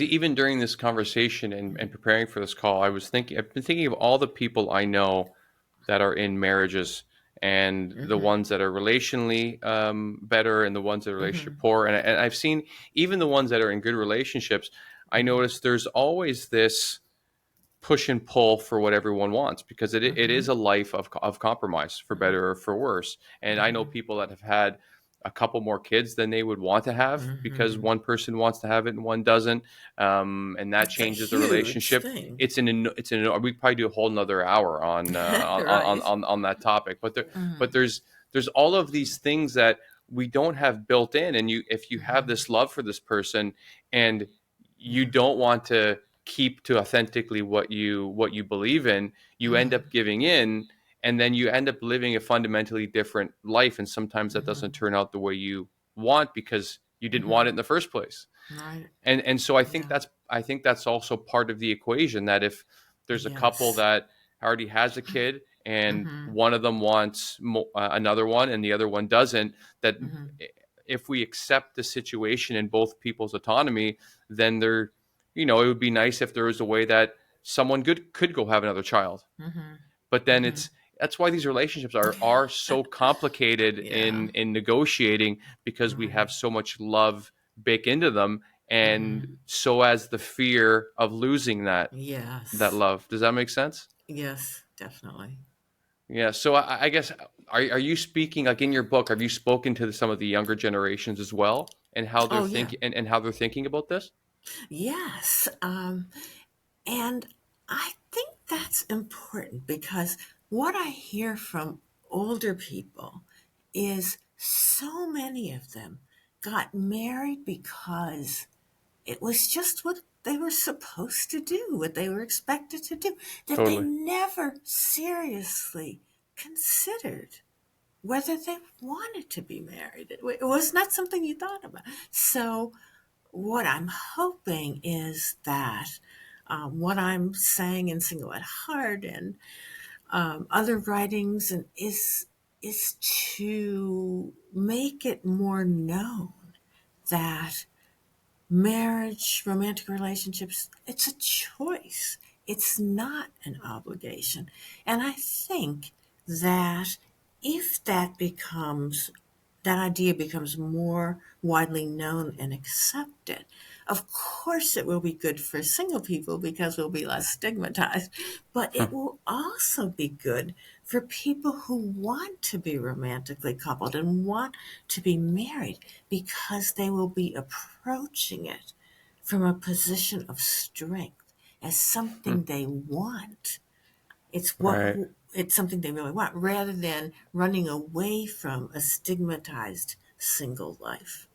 even during this conversation and preparing for this call, I've been thinking of all the people I know that are in marriages and the Mm-hmm. ones that are relationally better and the ones that are relationship Mm-hmm. poor. And I've seen even the ones that are in good relationships. I notice there's always this push and pull for what everyone wants because it Mm-hmm. is a life of compromise for better or for worse. And I know Mm-hmm. people that have had a couple more kids than they would want to have because Mm-hmm. one person wants to have it and one doesn't, and that It's a changes the huge relationship. thing. We probably do a whole nother hour Right. on that topic, but Mm-hmm. there's all of these things that we don't have built in, and you if you have Mm-hmm. this love for this person and you Yeah. don't want to keep to authentically what you believe in, you end Mm-hmm. up giving in, and then you end up living a fundamentally different life, and sometimes that doesn't Mm-hmm. turn out the way you want because you didn't want Mm-hmm. it in the first place. Right. And so Yeah. I think that's also part of the equation, that if there's a couple Yes. that already has a kid and Mm-hmm. one of them wants another one and the other one doesn't, that Mm-hmm. if we accept the situation in both people's autonomy, then it would be nice if there was a way that someone could go have another child. Mm-hmm. But then Mm-hmm. that's why these relationships are so complicated Yeah. in negotiating, because we Right. have so much love baked into them, and Mm-hmm. so as the fear of losing that Yes. love. Does that make sense? Yes, definitely. Yeah. So I guess, are you speaking, like, in your book? Have you spoken to some of the younger generations as well, and how they're Oh, yeah. thinking and how they're thinking about this? Yes. And I think that's important because what I hear from older people is so many of them got married because it was just what they were supposed to do, what they were expected to do, that they Totally. never seriously considered whether they wanted to be married. It was not something you thought about. So, what I'm hoping is that what I'm saying in Single at Heart and other writings is to make it more known that marriage, romantic relationships, it's a choice. It's not an obligation. And I think that if that idea becomes more widely known and accepted, of course it will be good for single people because we'll be less stigmatized, but it will also be good for people who want to be romantically coupled and want to be married because they will be approaching it from a position of strength as something they want. It's what Right. it's something they really want rather than running away from a stigmatized single life.